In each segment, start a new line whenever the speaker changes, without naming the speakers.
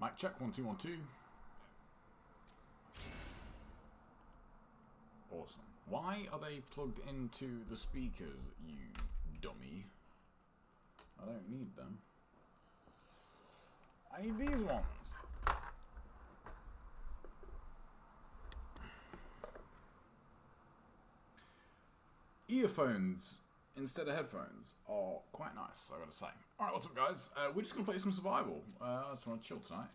Mic check, 1 2 1 2. Awesome. Why are they plugged into the speakers, you dummy? I don't need them. I need these ones. Earphones instead of headphones are quite nice, I gotta say. Alright, what's up, guys? We're just gonna play some survival. I just wanna chill tonight.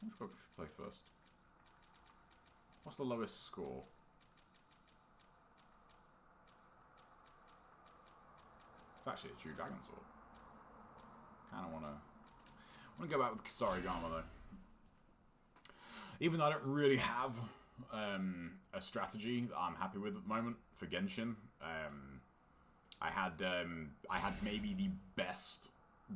Which one should we play first? What's the lowest score? It's actually a true dragon sword. Kinda wanna go back with Kusarigama though. Even though I don't really have a strategy that I'm happy with at the moment for Genshin. I had maybe the best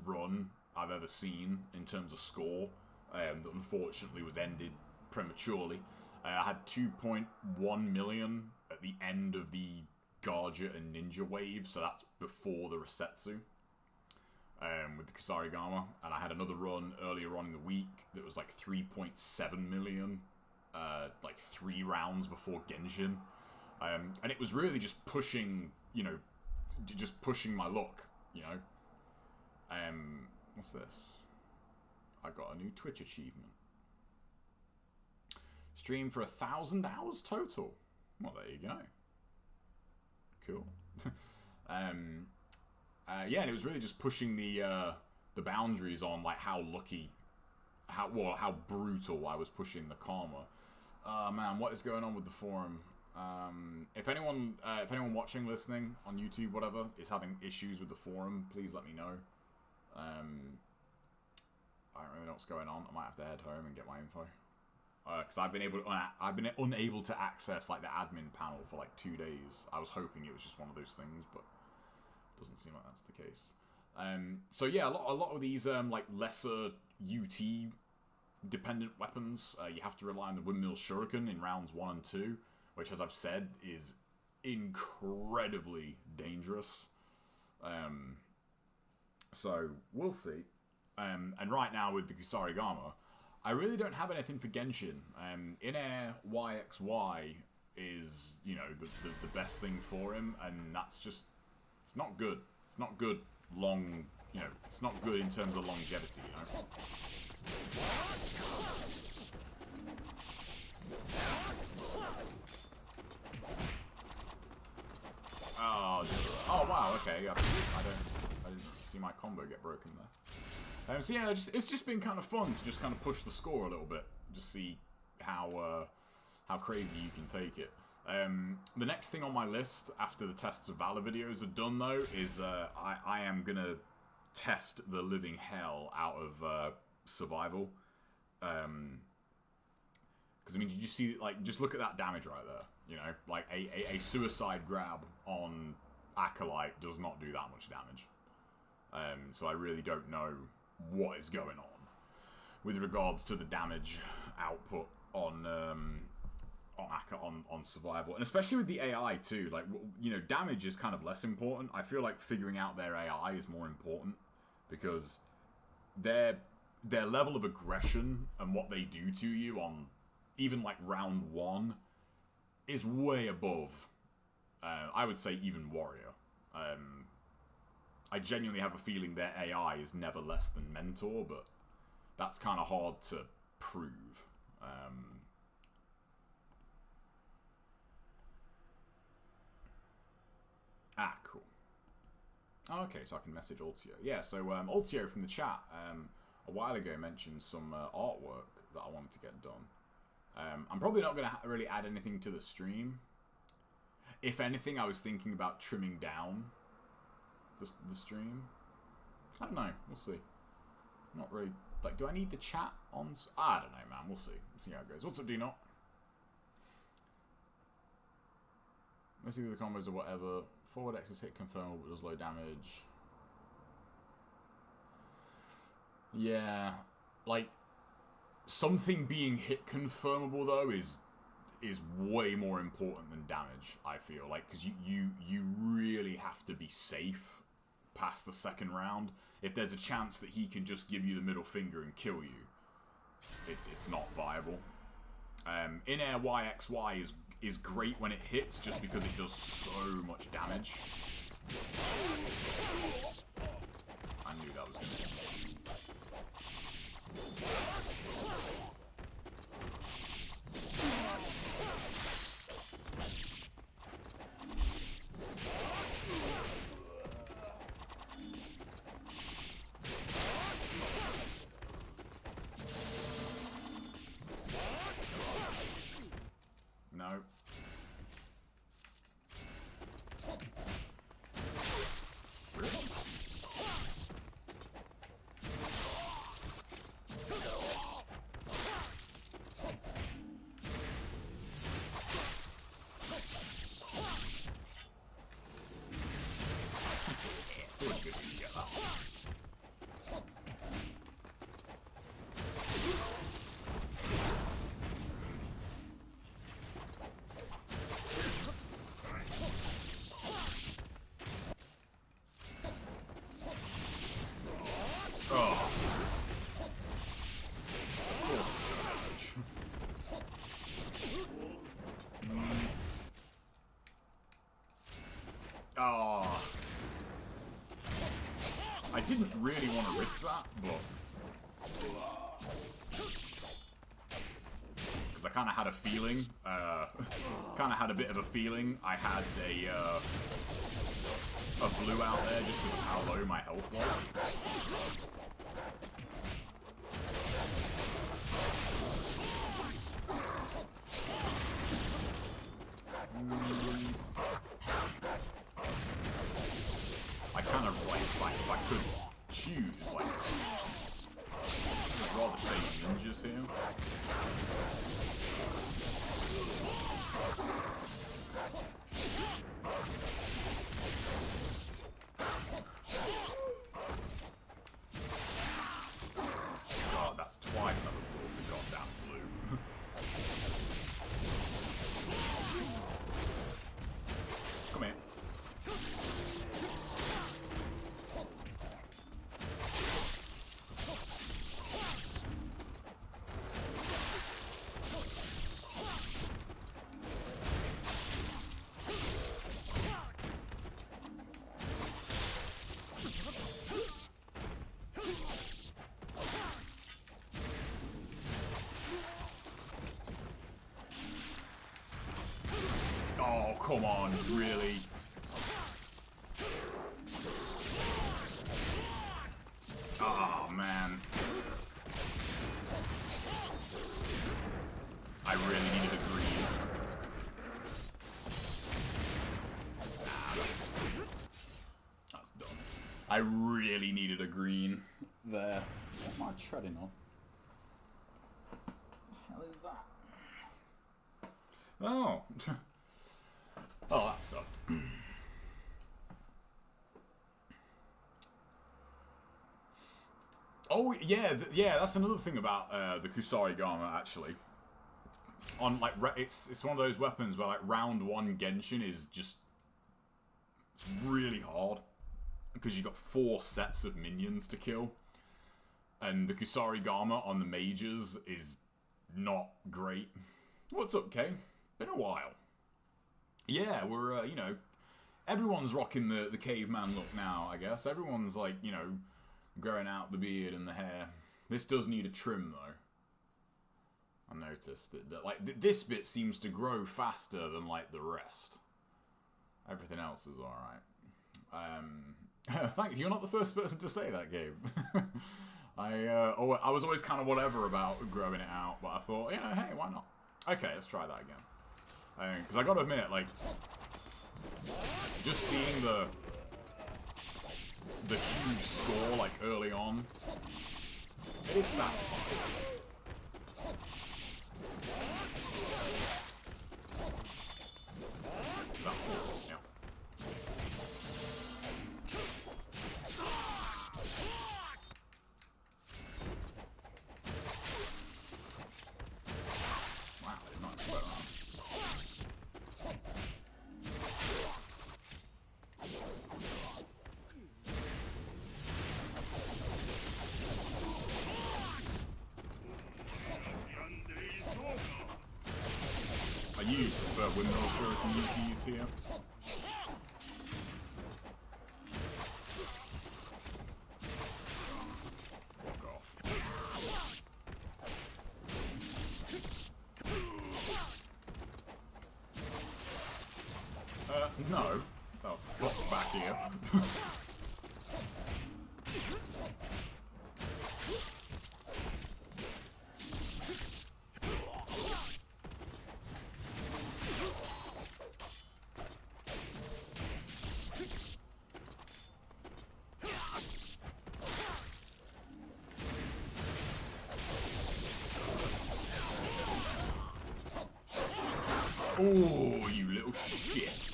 run I've ever seen in terms of score, that unfortunately was ended prematurely. I had 2.1 million at the end of the Garja and Ninja wave, so that's before the Resetsu. With the Kusarigama, and I had another run earlier on in the week that was like 3.7 million, like 3 rounds before Genshin, and it was really just pushing, you know, just pushing my luck, you know. What's this? I got a new Twitch achievement. Stream for 1,000 hours total. Well, there you go. Cool. Yeah, and it was really just pushing the boundaries on like how lucky, how brutal I was pushing the karma. Man, what is going on with the forum? If anyone watching, listening on YouTube, whatever, is having issues with the forum, please let me know. I don't really know what's going on. I might have to head home and get my info. Because I've been unable to access like the admin panel for like 2 days. I was hoping it was just one of those things, but doesn't seem like that's the case. So yeah, a lot of these like lesser UT dependent weapons, you have to rely on the windmill shuriken in rounds 1 and 2, which, as I've said, is incredibly dangerous. So we'll see. And right now with the Kusarigama, I really don't have anything for Genshin. In-air YXY is, you know, the best thing for him, and that's just, it's not good. It's not good long, you know, it's not good in terms of longevity, you know. Oh wow, okay, I didn't see my combo get broken there. So yeah, it's just been kind of fun to just kind of push the score a little bit, just see how crazy you can take it. The next thing on my list after the Tests of Valor videos are done, though, is I am gonna test the living hell out of survival. Because I mean, did you see, like, just look at that damage right there? You know, like a suicide grab on Acolyte does not do that much damage. So I really don't know what is going on with regards to the damage output on survival, and especially with the AI too. Like, you know, damage is kind of less important. I feel like figuring out their AI is more important, because their level of aggression and what they do to you on even like round 1 is way above, I would say, even Warrior. I genuinely have a feeling their AI is never less than Mentor, but that's kind of hard to prove. Cool. Oh, okay, so I can message Altio. Yeah, so Altio from the chat a while ago mentioned some artwork that I wanted to get done. I'm probably not going to really add anything to the stream. If anything, I was thinking about trimming down the stream. I don't know. We'll see. Not really. Like, do I need the chat on? I don't know, man. We'll see. We'll see how it goes. What's up, D-Not? Let's see the combos or whatever. Forward X is hit confirmable but does low damage. Yeah. Like, something being hit confirmable, though, is way more important than damage, I feel like, because you really have to be safe past the second round, if there's a chance that he can just give you the middle finger and kill you, it's not viable. In-air YXY is great when it hits, just because it does so much damage. I knew that was going to be. No. Really? It's always good when you get that. Oh. I didn't really want to risk that, but... because I kind of had a feeling, kind of had a bit of a feeling I had a blue out there just because of how low my health was. I kind of like if I could choose, like, I'd rather say ninjas here. God, that's twice I've absorbed the goddamn blue. Come here. Oh, come on, really? Oh, man. I really needed a green. That's done. I really needed a green there. What am I treading on? What the hell is that? Oh. Oh, that sucked. Oh, yeah, yeah, that's another thing about the Kusarigama, actually. On, like, it's one of those weapons where, like, round 1 Genshin is just... it's really hard. Because you've got 4 sets of minions to kill. And the Kusarigama on the mages is not great. What's up, Kay? Been a while. Yeah, we're, you know, everyone's rocking the caveman look now, I guess. Everyone's, like, you know, growing out the beard and the hair. This does need a trim, though. I noticed that like, this bit seems to grow faster than, like, the rest. Everything else is alright. Thanks, you're not the first person to say that, Gabe. I was always kind of whatever about growing it out, but I thought, you know, hey, why not? Okay, let's try that again. Because I gotta admit, like, just seeing the huge score, like, early on, it is satisfying. That falls, yeah. Wow, I did not expect that. windmill shuriken UTs here. Fuck off. No. Oh, fuck back here. Oh, you little shit.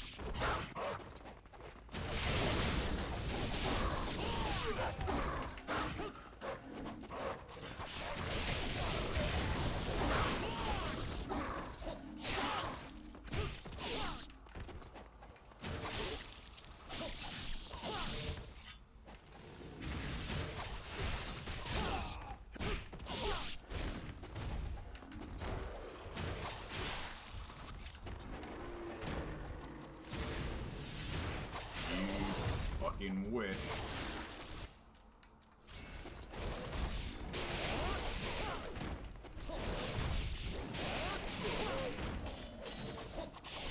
Fucking wish.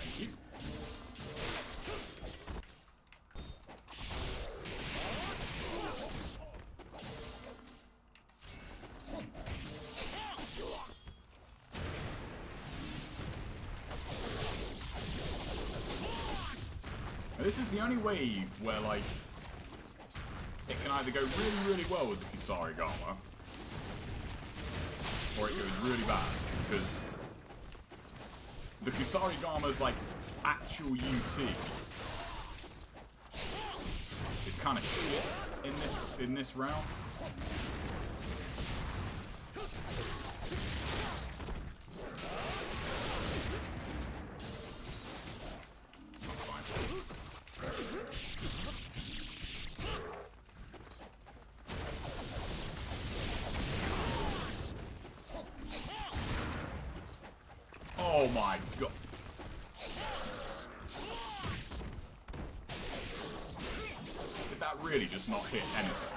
Thank you. This is the only wave where, like, it can either go really, really well with the Kusarigama, or it goes really bad, because the Kusarigama's, like, actual UT is kind of shit in this round. Oh my god. Did that really just not hit anything?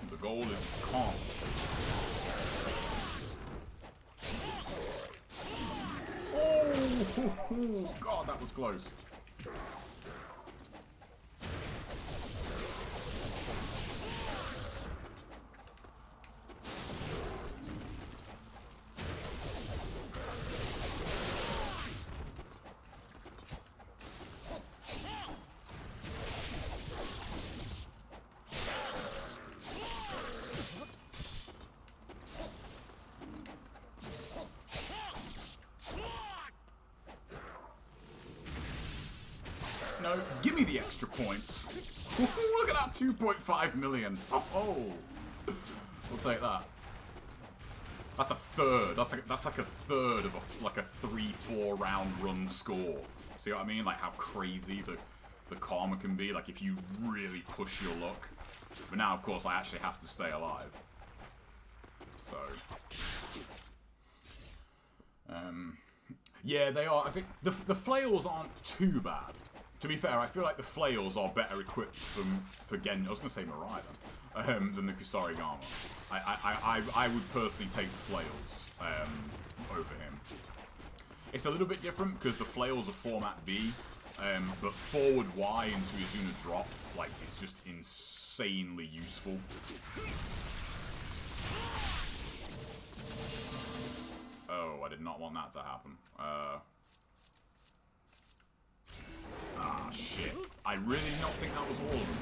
The goal is calm. Oh, God, that was close. No, give me the extra points. Look at that, 2.5 million. Oh, we'll take that. That's a third. That's like a third of a 3-4 round run score. See what I mean? Like how crazy the karma can be. Like if you really push your luck. But now, of course, I actually have to stay alive. So, yeah, they are. I think the flails aren't too bad. To be fair, I feel like the flails are better equipped for Gen. I was going to say Mirai than the Kusarigama. I would personally take the flails over him. It's a little bit different because the flails are format B, but forward Y into Izuna drop, like, it's just insanely useful. Oh, I did not want that to happen. Ah, shit. I really did not think that was all of them.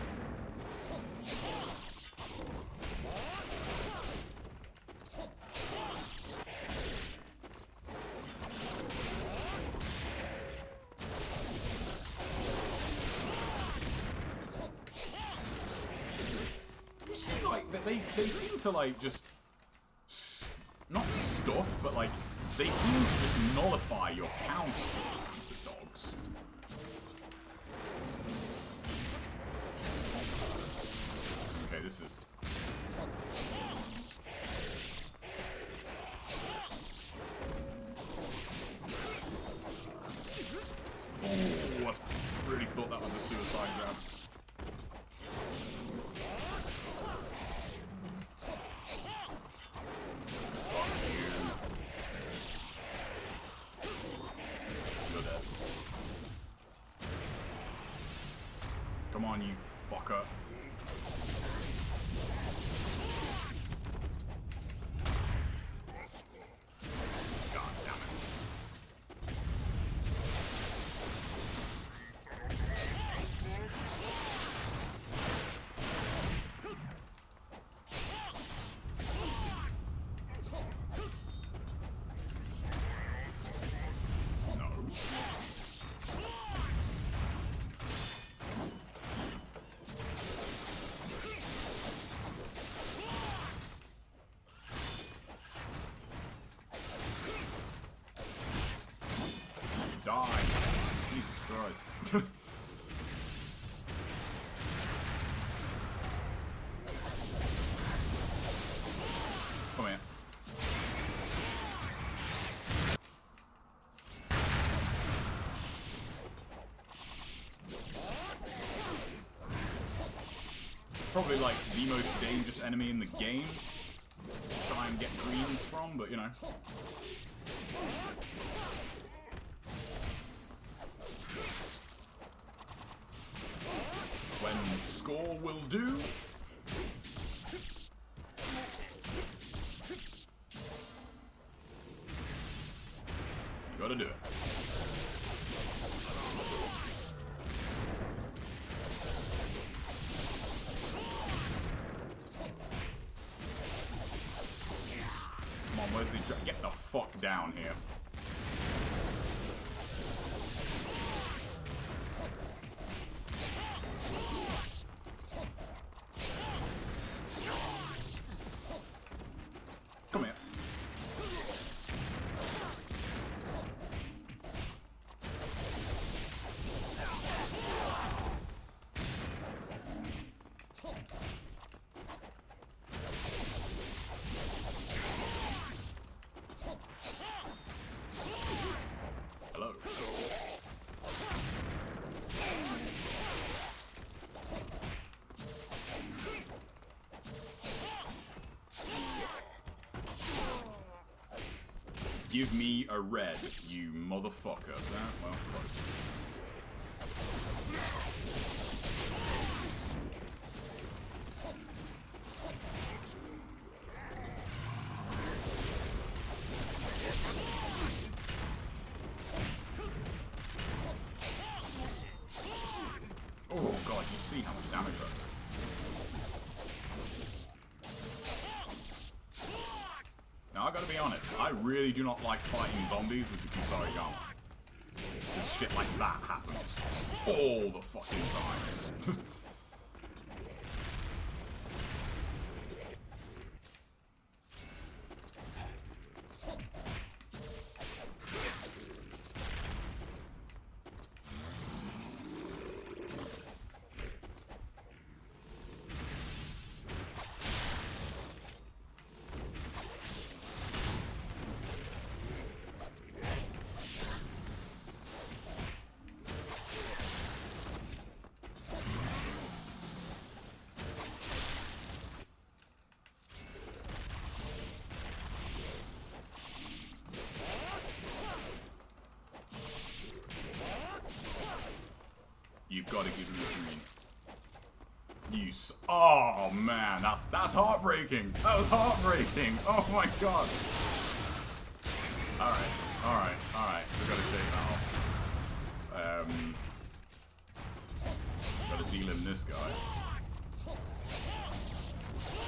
You see, like, they seem to, like, just... not stuff, but, like, they seem to just nullify your counters. sucks. Okay, this is... Oh, I really thought that was a suicide grab. Come on, you fucker. God damn it. Die. Jesus Christ. Come here. Probably like the most dangerous enemy in the game to try and get greens from, but you know. When score will do. You gotta do it. Come on, where's the... Get the fuck down here. Come here. Hello. Give me a red, you motherfucker. That, well, close. Oh god, you see how much damage that did. Now I gotta be honest, I really do not like fighting zombies with the Kusarigama. Because shit like that happens all the fucking time. You've got to give me a green. Oh man, that's heartbreaking. That was heartbreaking. Oh my god. Alright. We've got to shake that off. Got to delim this guy.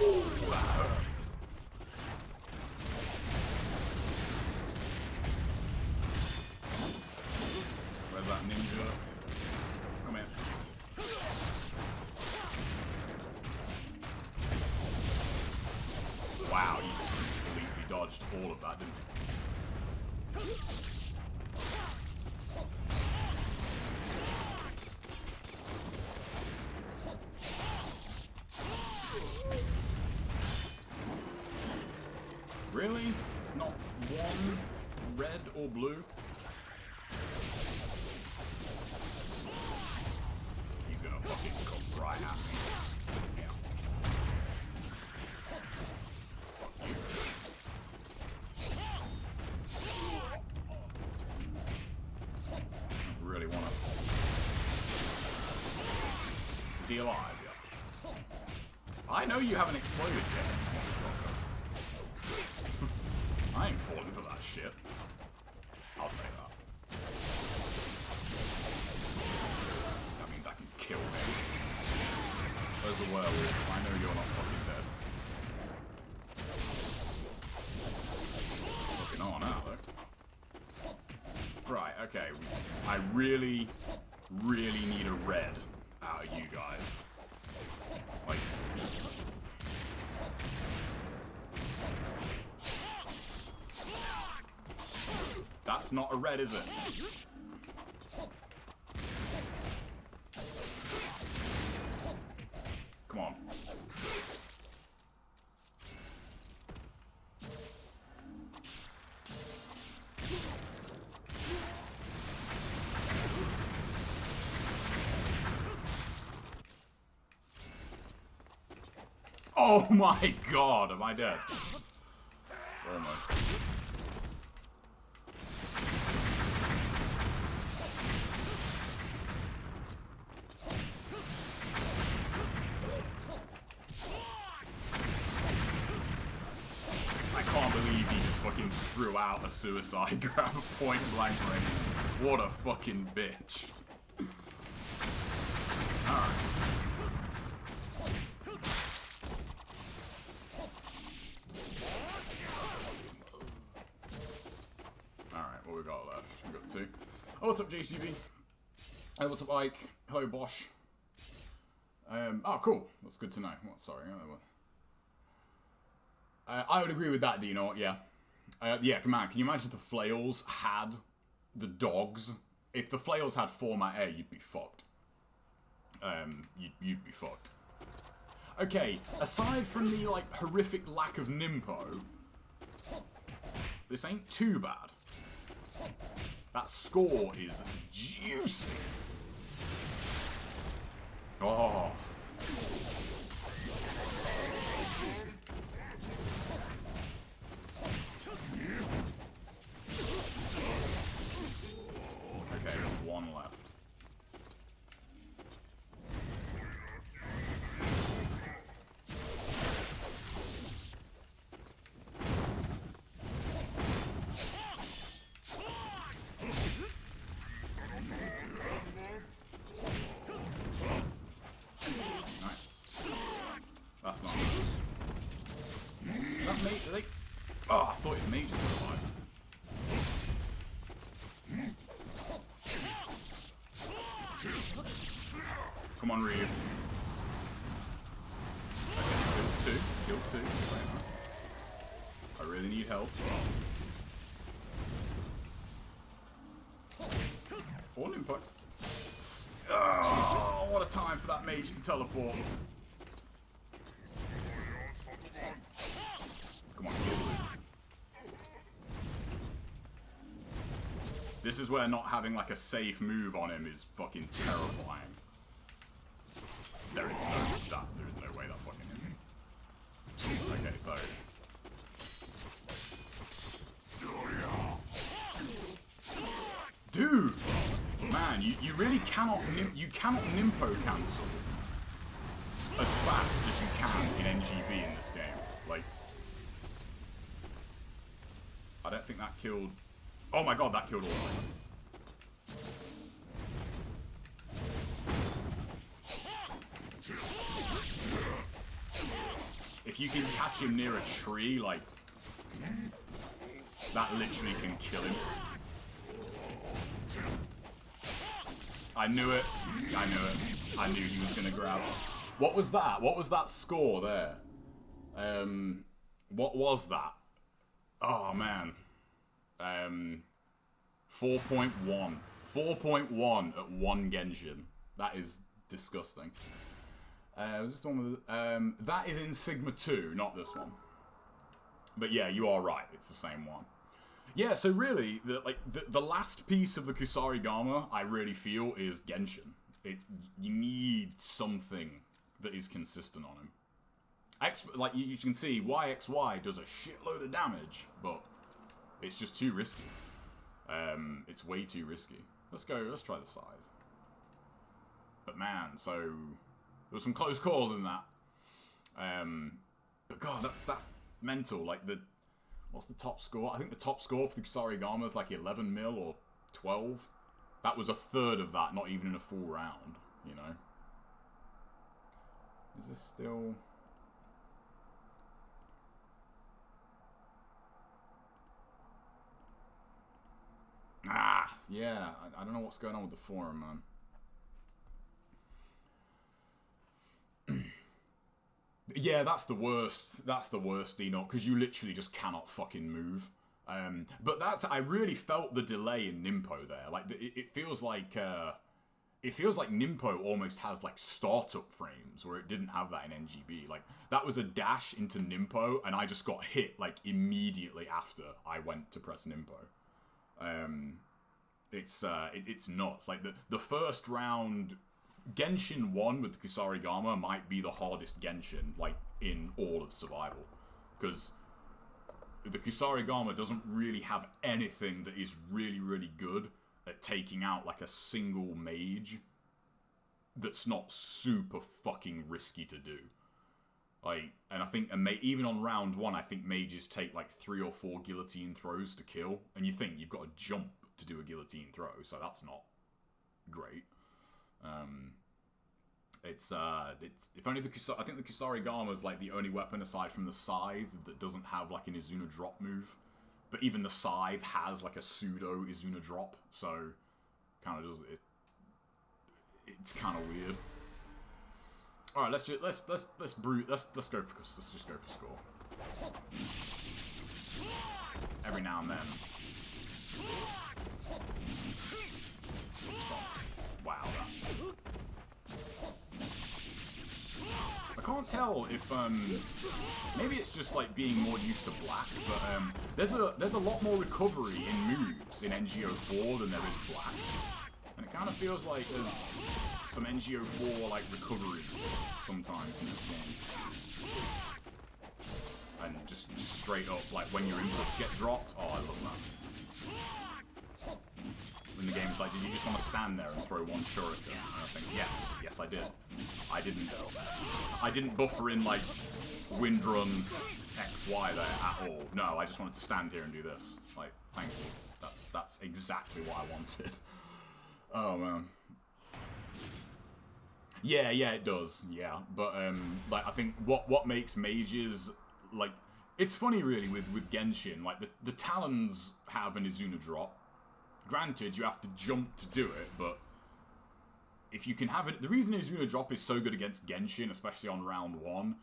Ooh, that hurt. Where's that ninja? Come here. Wow, you just completely dodged all of that, didn't you? Really? Not one red or blue? He's gonna fucking come right at me. Yeah. Fuck you. I really wanna... Is he alive? Yeah. I know you haven't exploded yet. I ain't falling for that shit. I'll say that. That means I can kill him. Where's the werewolf? I know you're not fucking dead. Fucking on out though. Right, okay. I really, really need a red out of you guys. Like... That's not a red, is it? Come on. Oh my god, am I dead? Almost. I can't believe he just fucking threw out a suicide grab point blank range. What a fucking bitch. Alright. Alright, what we got left? We got two. Oh, what's up, JCB? Hey, what's up, Ike? Hello, Bosch. Oh, cool. That's good to know. What? Sorry. I would agree with that, do you know what? Yeah. Yeah, man, can you imagine if the flails had the dogs? If the flails had format A, you'd be fucked. You'd be fucked. Okay, aside from the, like, horrific lack of Nimpo, this ain't too bad. That score is juicy. Oh. Okay, one left. That's not nice. That mate, like... Oh, I thought his mage was alive. Come on, Ryu. Okay, kill two. I really need help. All input. Oh, what a time for that mage to teleport. Come on, kill it. This is where not having like a safe move on him is fucking terrifying. There is no way that fucking hit me. Okay, so dude, man, you really cannot Nimpo cancel as fast as you can in NGB in this game. Like, I don't think that killed. Oh my god, that killed all of them. If you can catch him near a tree, like, that literally can kill him. I knew it. I knew he was gonna grab. What was that? What was that score there? What was that? Oh man. 4.1. 4.1 at 1 Genshin. That is disgusting. Was this the one with... that is in Sigma 2, not this one. But yeah, you are right. It's the same one. Yeah, so really, the last piece of the Kusarigama, I really feel, is Genshin. You need something that is consistent on him. Like you can see, YXY does a shitload of damage, but it's just too risky. It's way too risky. Let's try the Scythe. But man, so there was some close calls in that. But God, that's mental. Like what's the top score? I think the top score for the Kusarigama is like 11 mil or 12. That was a third of that, not even in a full round, you know. Is this still... Yeah, I don't know what's going on with the forum, man. Yeah, that's the worst. That's the worst, Enoch, because you literally just cannot fucking move. But I really felt the delay in Nimpo there. Like, it feels like Nimpo almost has, like, startup frames where it didn't have that in NGB. Like, that was a dash into Nimpo, and I just got hit, like, immediately after I went to press Nimpo. It's nuts. Like, the first round... Genshin 1 with the Kusarigama might be the hardest Genshin, like, in all of survival. Because the Kusarigama doesn't really have anything that is really, really good at taking out, like, a single mage that's not super fucking risky to do. Like, and I think even on round 1, I think mages take, like, 3 or 4 guillotine throws to kill. And you think you've got to jump to do a guillotine throw, so that's not great. It's if only I think the Kusarigama is like the only weapon aside from the Scythe that doesn't have like an Izuna drop move, but even the Scythe has like a pseudo Izuna drop, so kind of does it. It's kind of weird. All right, let's just go for score. Every now and then. Wow. I can't tell if maybe it's just like being more used to black, but there's a lot more recovery in moves in NGO4 than there is black, and it kind of feels like there's some NGO4 like recovery sometimes in this game, and just straight up like when your inputs get dropped. Oh, I love that. When the game's like, did you just want to stand there and throw one shuriken? And I think, yes, I did. I didn't buffer in like Windrun XY there at all. No, I just wanted to stand here and do this. Like, thank you. That's exactly what I wanted. Oh man. Yeah, it does. Yeah, but like I think what makes mages like it's funny really with Genshin. Like the Talons have an Izuna drop. Granted, you have to jump to do it, but if you can have it... The reason Izuna drop is so good against Genshin, especially on round 1,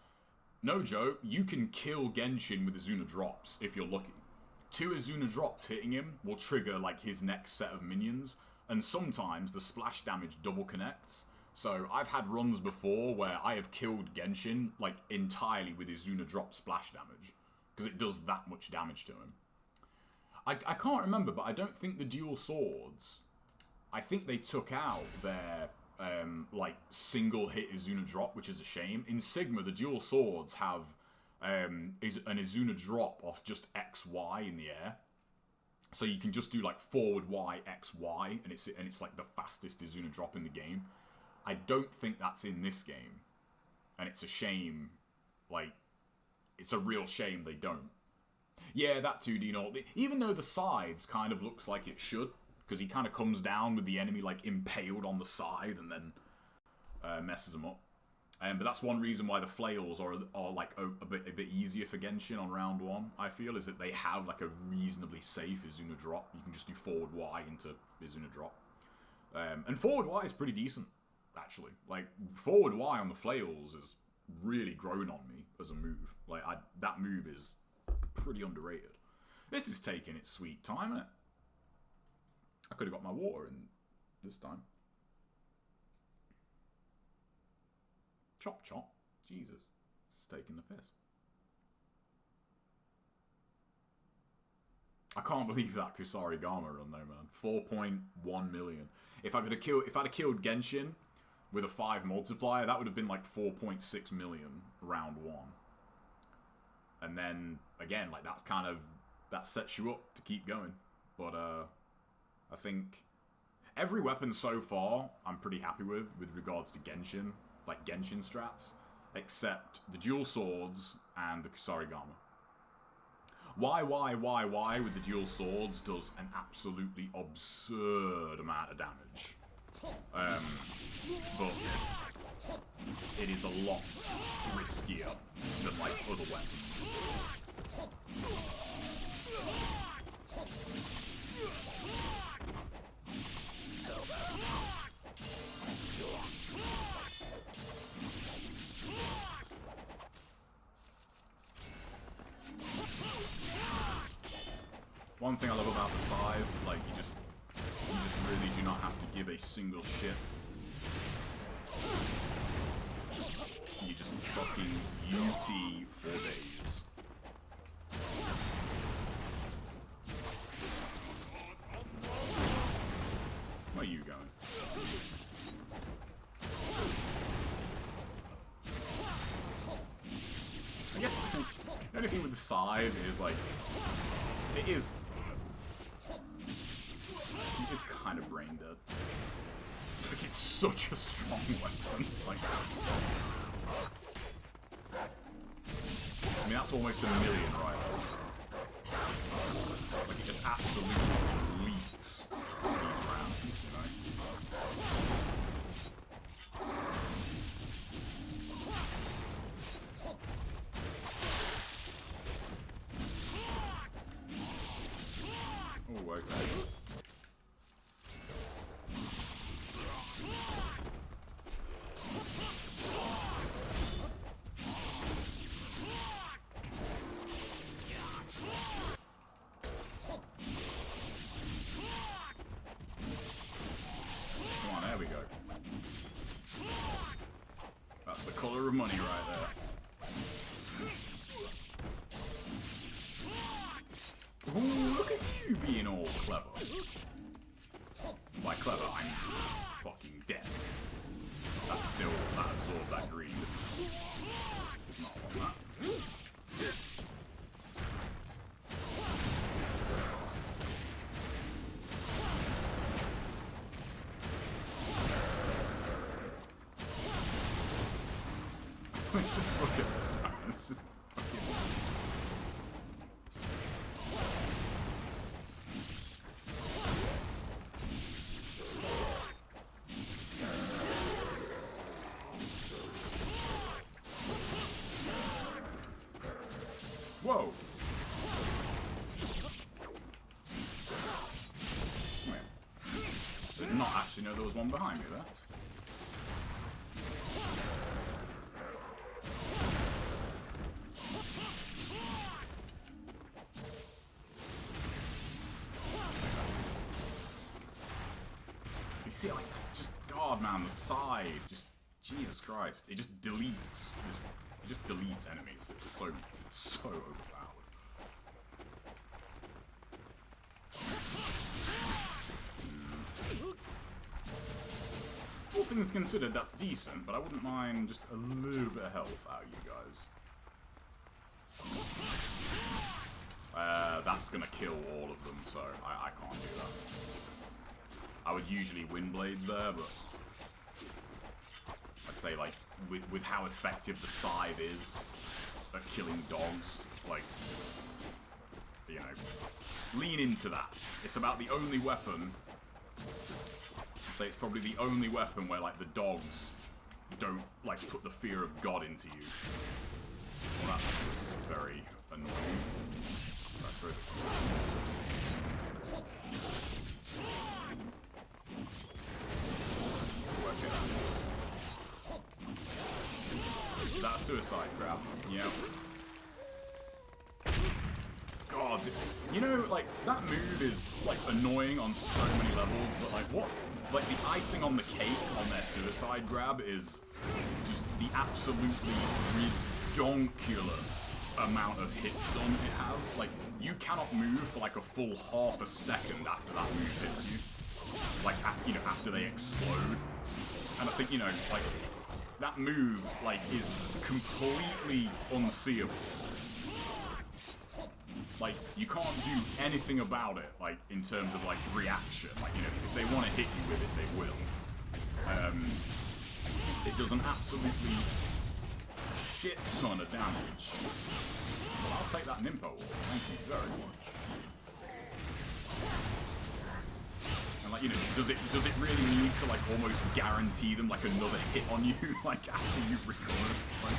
no joke, you can kill Genshin with Izuna drops if you're lucky. 2 Izuna drops hitting him will trigger like his next set of minions, and sometimes the splash damage double connects. So I've had runs before where I have killed Genshin like entirely with Izuna drop splash damage, because it does that much damage to him. I can't remember, but I don't think the dual swords... I think they took out their, like, single hit Izuna drop, which is a shame. In Sigma, the dual swords have an Izuna drop off just XY in the air. So you can just do, like, forward Y, XY, and it's like the fastest Izuna drop in the game. I don't think that's in this game. And it's a shame. Like, it's a real shame they don't. Yeah, that too, Dino. Even though the sides kind of looks like it should, because he kind of comes down with the enemy like impaled on the side and then messes them up. But that's one reason why the flails are like a bit easier for Genshin on round 1. I feel is that they have like a reasonably safe Izuna drop. You can just do forward Y into Izuna drop, and forward Y is pretty decent actually. Like forward Y on the flails has really grown on me as a move. Like that move is pretty underrated. This is taking its sweet time, isn't it? I could have got my water in this time. Chop chop. Jesus. It's taking the piss. I can't believe that Kusarigama run though, man. 4.1 million. If I'd have killed Genshin with a 5 multiplier, that would have been like 4.6 million round 1. And then again, like that sets you up to keep going. But I think every weapon so far I'm pretty happy with regards to Genshin, like Genshin strats, except the dual swords and the Kusarigama. Why with the dual swords does an absolutely absurd amount of damage. But it is a lot riskier than like other weapons. One thing I love about the scythe, like you just really do not have to give a single shit. You just fucking UT for days. Where are you going? I guess the only thing with the scythe is like it is kind of brain dead. Like, it's such a strong weapon. Like, I mean, that's almost a million, right? Like, it just absolutely deletes these rounds, you know? Oh, okay. Color of money right there. Ooh, look at you being all clever. By clever, I'm fucking dead. That's still, that absorbed that greed. Not on that. Just look at this, man. It's just fucking... Whoa! Wait. Did not actually know there was one behind me there. See, like, just, God, man, the side, just, Jesus Christ, it just deletes, it just deletes enemies. It's so overpowered. All things considered, that's decent, but I wouldn't mind just a little bit of health out of you guys. That's gonna kill all of them, so I can't do that. I would usually win blades there, but I'd say, like, with how effective the scythe is at killing dogs, like, you know, lean into that. It's about the only weapon, I'd say it's probably the only weapon where, like, the dogs don't, like, put the fear of God into you. Well, that's very annoying. That's very... That suicide grab, yeah. God, you know, like, that move is, like, annoying on so many levels, but, like, what? Like, the icing on the cake on their suicide grab is just the absolutely redonkulous amount of hit stun it has. Like, you you cannot move for like a full half a second after that move hits you. Like, after they explode. And I think, like, that move, like, is completely unseeable. Like, you can't do anything about it, like, in terms of, like, reaction. Like, if they want to hit you with it, they will. It does an absolutely shit ton of damage. Well, I'll take that Nimpo. Thank you very much. And, like, does it really need to, like, almost guarantee them, like, another hit on you, like, after you've recovered? Like,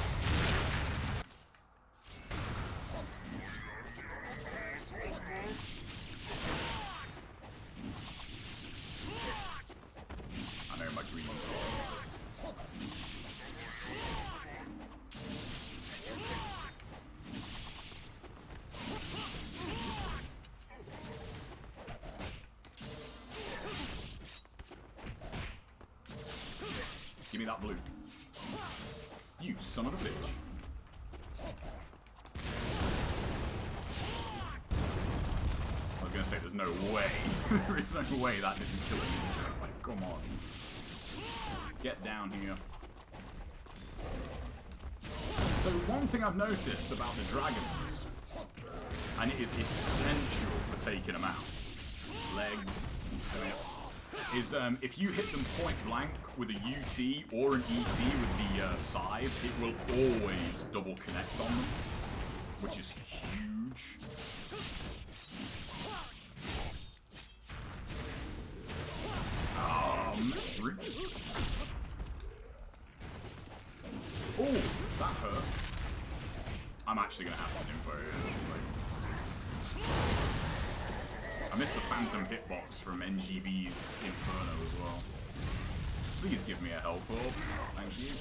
I know my green one's give me that blue. You son of a bitch. I was gonna say there's no way. There is no way that didn't kill him. Like, come on. Get down here. So one thing I've noticed about the dragons, and it is essential for taking them out. Legs. Is if you hit them point blank with a UT or an ET with the scythe, it will always double connect on them, which is huge. Oh, that hurt. I'm actually gonna have to info here. I missed the phantom hitbox from NGB's Inferno as well. Please give me a health orb. Thank you.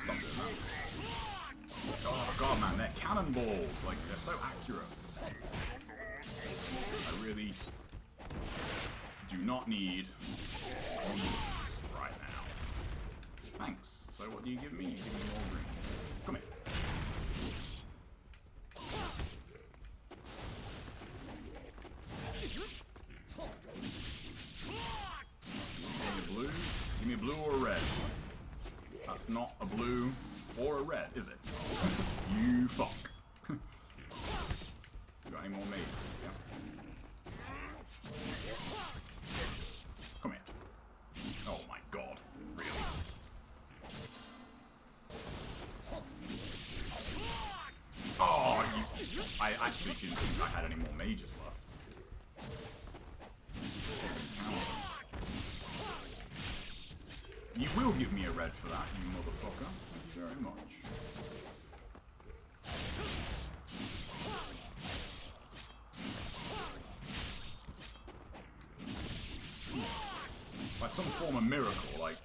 Stop doing that. Oh god, man, they're cannonballs. Like, they're so accurate. I really do not need greens right now. Thanks. So what do you give me? You give me more greens. Come here. Give me a blue or a red. That's not a blue or a red, is it? You fuck. You got any more made? Yeah. Come here. Oh my god. Really? Oh, you... I actually didn't think I had any more mages left. You will give me a red for that, you motherfucker. Thank you very much. By some form of miracle, like,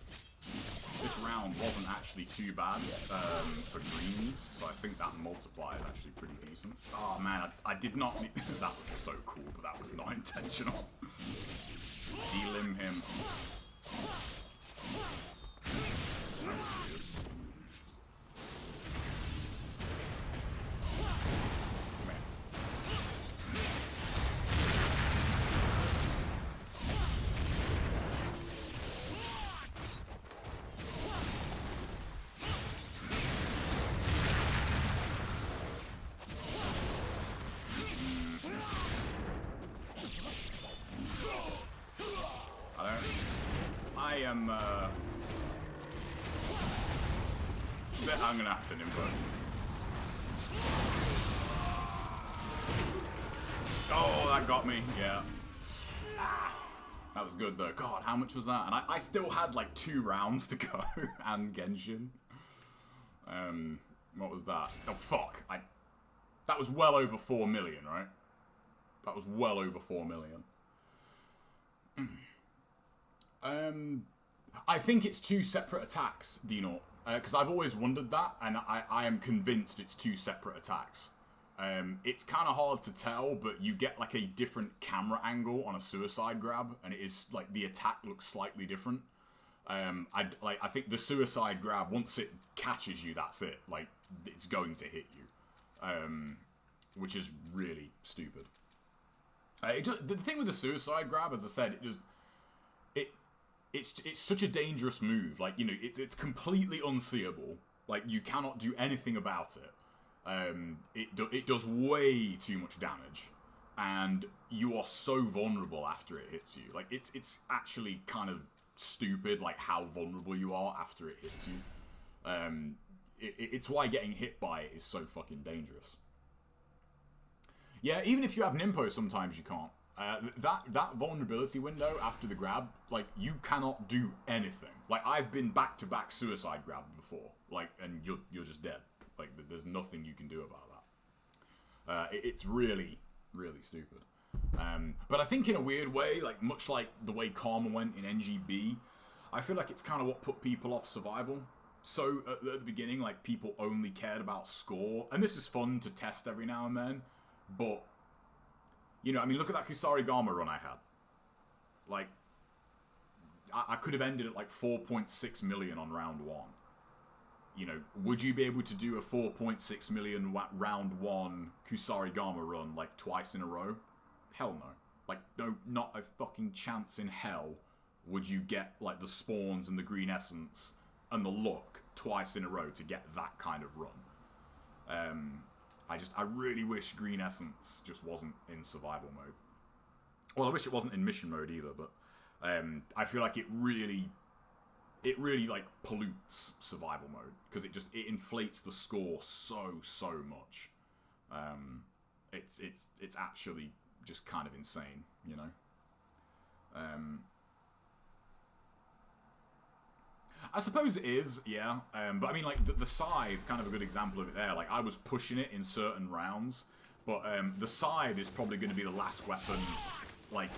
this round wasn't actually too bad for greens, so I think that multiplier is actually pretty decent. Oh man, I did not need... That was so cool, but that was not intentional. Delimb him. I'm gonna have to invert. Oh, that got me, yeah. That was good though. God, how much was that? And I still had like 2 rounds to go and Genshin. What was that? Oh fuck. That was well over 4 million, right? That was well over 4 million. I think it's 2 separate attacks, Dino. Because I've always wondered that, and I am convinced it's 2 separate attacks. It's kind of hard to tell, but you get like a different camera angle on a suicide grab, and it is like the attack looks slightly different. I think the suicide grab, once it catches you, that's it. Like, it's going to hit you, which is really stupid. The thing with the suicide grab, as I said, it's such a dangerous move. Like, you know, it's completely unseeable. Like, you cannot do anything about it. It does way too much damage, and you are so vulnerable after it hits you. Like, it's actually kind of stupid, like, how vulnerable you are after it hits you. It's why getting hit by it is so fucking dangerous. Yeah, even if you have Nimpo, sometimes you can't. That vulnerability window after the grab, like, you cannot do anything. Like, I've been back-to-back suicide grab before, like, and you're just dead. Like, there's nothing you can do about that. It's really, really stupid. But I think in a weird way, like, much like the way Karma went in NGB, I feel like it's kind of what put people off survival. So, at the beginning, like, people only cared about score, and this is fun to test every now and then, but, you know, I mean, look at that Kusarigama run I had. Like, I could have ended at, like, 4.6 million on round 1. You know, would you be able to do a 4.6 million round 1 Kusarigama run, like, twice in a row? Hell no. Like, no, not a fucking chance in hell would you get, like, the spawns and the green essence and the luck twice in a row to get that kind of run. I really wish green essence just wasn't in survival mode. Well, I wish it wasn't in mission mode either, but I feel like it really like pollutes survival mode because it inflates the score so much. It's actually just kind of insane, you know. I suppose it is, yeah. But I mean, like, the Scythe, kind of a good example of it there. Like, I was pushing it in certain rounds, but the Scythe is probably going to be the last weapon, like,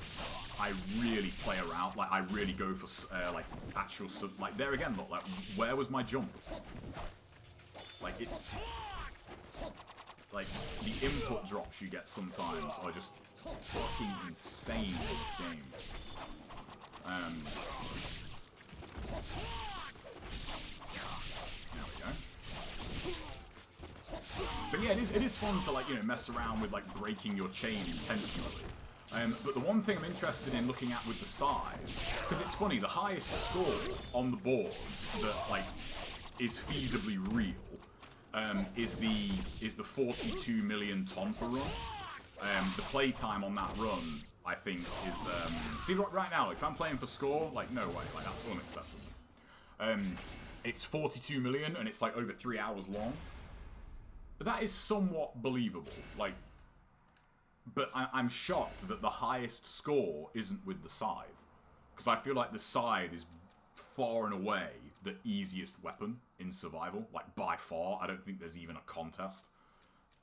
I really play around. Like, I really go for, like, actual, like, there again, look, like, where was my jump? Like, it's like, the input drops you get sometimes are just fucking insane in this game. There we go. But yeah, it is fun to, like, you know, mess around with, like, breaking your chain intentionally. But the one thing I'm interested in looking at with the Scythe, because it's funny, the highest score on the boards that, like, is feasibly real, is the 42 million Tonfa run. The playtime on that run, I think, is see, right now, like, if I'm playing for score, like, no way, like, that's unacceptable. It's 42 million and it's, like, over 3 hours long. That is somewhat believable, like, but I'm shocked that the highest score isn't with the Scythe, because I feel like the Scythe is far and away the easiest weapon in survival, like, by far. I don't think there's even a contest.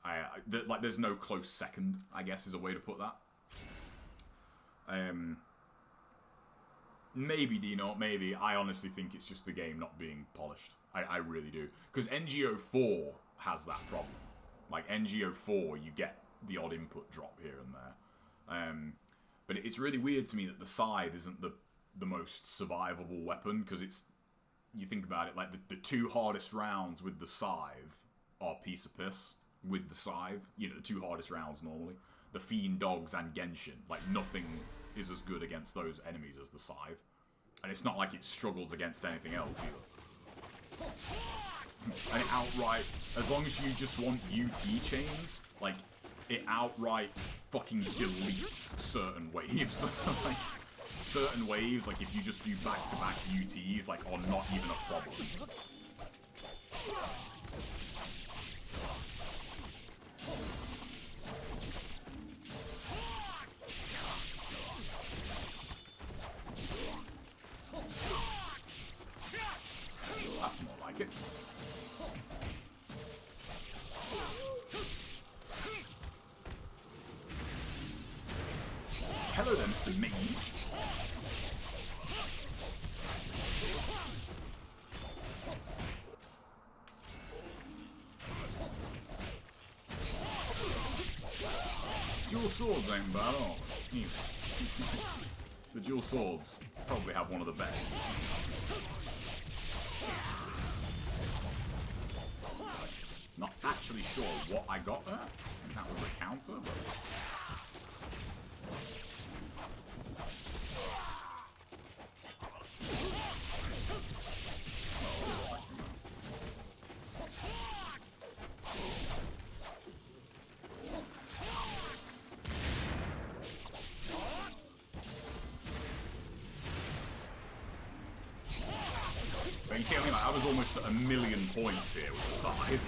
Like, there's no close second, I guess, is a way to put that. Maybe, Dino, maybe. I honestly think it's just the game not being polished. I really do. Because NGO4 has that problem. Like, NGO4, you get the odd input drop here and there. But it's really weird to me that the Scythe isn't the most survivable weapon, because it's, you think about it, like, the two hardest rounds with the Scythe are piece of piss with the Scythe. You know, the two hardest rounds normally. The Fiend Dogs and Genshin. Like, nothing is as good against those enemies as the Scythe. And it's not like it struggles against anything else either. And it outright, as long as you just want UT chains, like, it outright fucking deletes certain waves. Like, certain waves, like, if you just do back-to-back UTs, like, are not even a problem. That's more like it. Hello then, Mr. Mage. Dual swords ain't bad at all. The dual swords probably have one of the best. Not actually sure what I got there. I think that was a counter, but... But you see what I mean? Like, I was almost at a million points here with the scythe.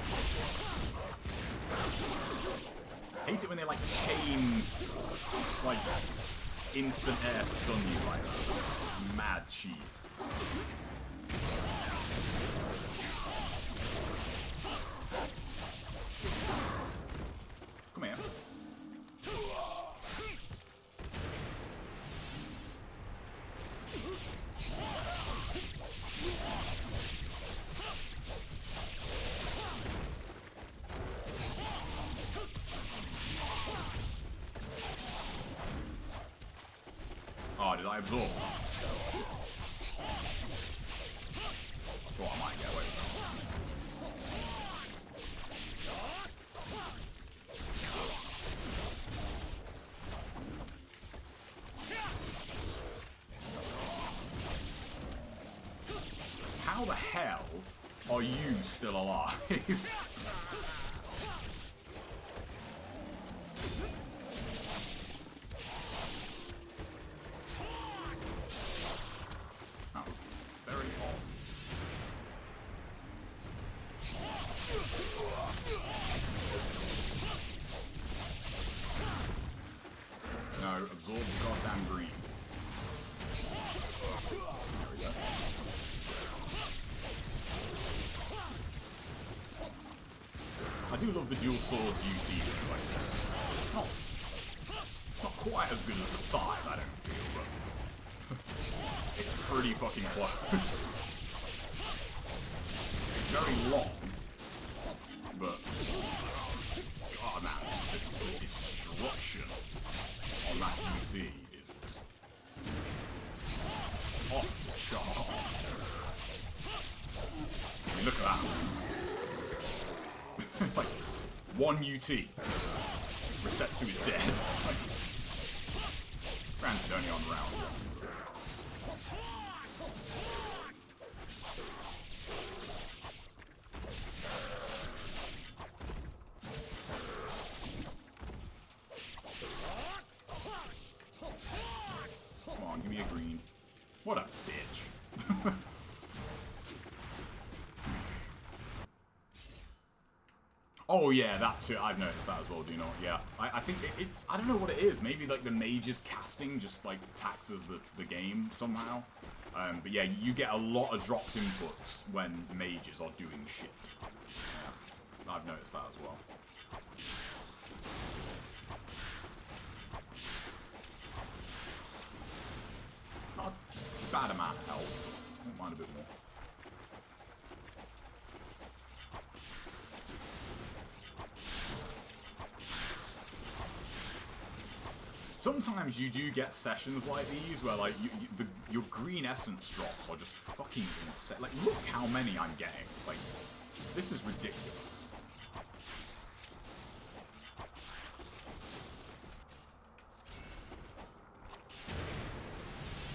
I hate it when they like chain, like instant air stun you like that. That's mad cheap. Come here. Oh, did I absorb? I thought I might get away with that. How the hell are you still alive? No, absorb the goddamn green. There we go. I do love the dual swords UT. Like, not quite as good as the scythe, I don't feel, but it's pretty fucking close. It's very long, but God, man, the destruction on that UT is just off the chart. I mean, look at that. Like, one UT. Resetsu is dead. Like, granted, only on round one. Come on, give me a green. What a bitch. Oh yeah, that too. I've noticed that as well, do you know? Yeah. I think it's... I don't know what it is. Maybe like the mage's casting just like taxes the game somehow. But yeah, you get a lot of dropped inputs when mages are doing shit. Yeah. I've noticed that as well. Not a bad amount of health. I don't mind a bit more. Sometimes you do get sessions like these where like your green essence drops are just fucking insane. Like, look how many I'm getting. Like, this is ridiculous.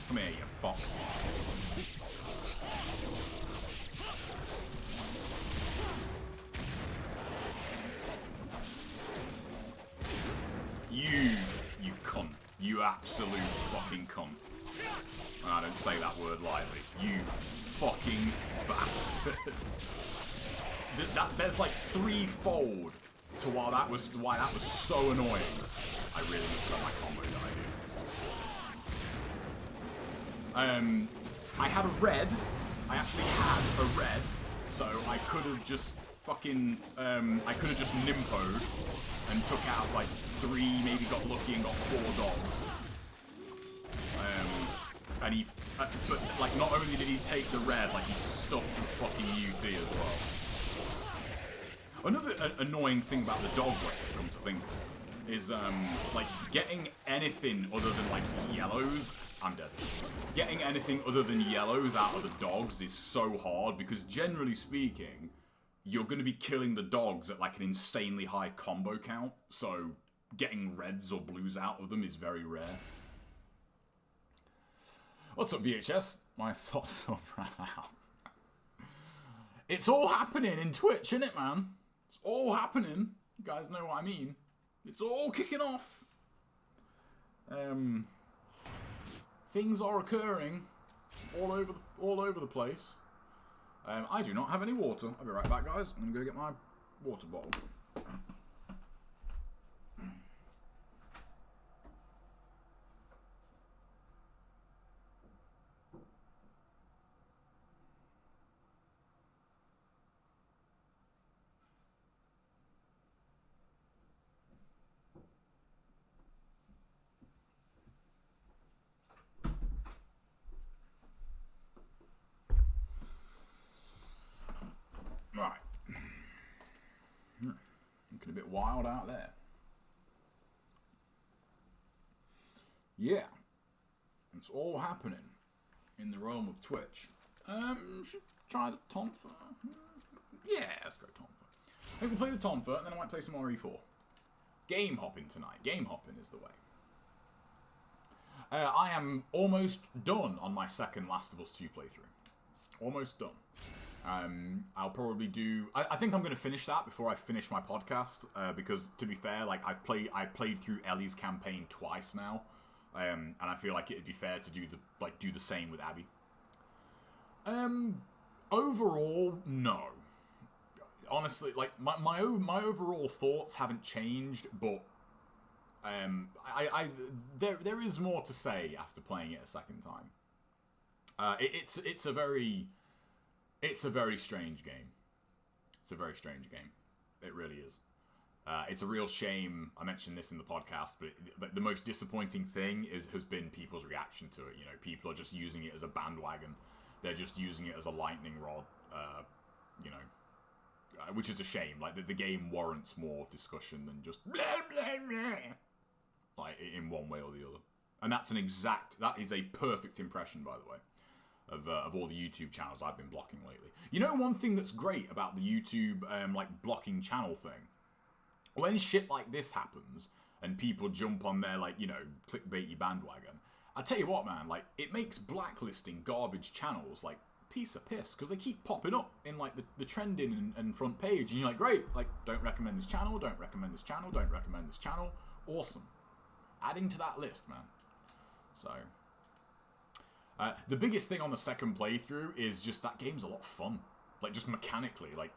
Come here, you fuck. You cunt. You absolute fucking cunt. I don't say that word lightly. You fucking bastard. There's like threefold to why that was so annoying. I really missed out my combo that I did. I had a red. I actually had a red, so I could have just fucking I could have just nimpoed and took out like 3, maybe got lucky and got 4 dogs. And he, but like not only did he take the red, like he stuffed the fucking UT as well. Another annoying thing about the dog wave, come to think of is like getting anything other than like yellows. I'm dead. Getting anything other than yellows out of the dogs is so hard because generally speaking, you're going to be killing the dogs at like an insanely high combo count. So getting reds or blues out of them is very rare. What's up, VHS? My thoughts are ran out. It's all happening in Twitch, isn't it, man? It's all happening. You guys know what I mean. It's all kicking off. Things are occurring all over the place. I do not have any water. I'll be right back, guys. I'm gonna go get my water bottle. Right. Looking a bit wild out there. Yeah. It's all happening in the realm of Twitch. Should try the Tonfa. Yeah, let's go Tonfa. We can play the Tonfa, and then I might play some more E4. Game hopping tonight. Game hopping is the way. I am almost done on my second Last of Us 2 playthrough. Almost done. I'll probably do. I think I'm going to finish that before I finish my podcast because, to be fair, like I've played through Ellie's campaign twice now, and I feel like it'd be fair to do the same with Abby. Overall, no. Honestly, like my overall thoughts haven't changed, but there is more to say after playing it a second time. It's a very strange game. It's a very strange game. It really is. It's a real shame. I mentioned this in the podcast, but the most disappointing thing has been people's reaction to it. You know, people are just using it as a bandwagon. They're just using it as a lightning rod. Which is a shame. Like the game warrants more discussion than just blah, blah, blah, like in one way or the other. And that is a perfect impression, by the way, of all the YouTube channels I've been blocking lately. You know, one thing that's great about the YouTube like blocking channel thing, when shit like this happens and people jump on their like clickbaity bandwagon, I tell you what, man, like it makes blacklisting garbage channels like piece of piss because they keep popping up in like the trending and front page, and you're like, great, like don't recommend this channel, don't recommend this channel, don't recommend this channel. Awesome, adding to that list, man. So. The biggest thing on the second playthrough is just that game's a lot of fun. Like, just mechanically, like,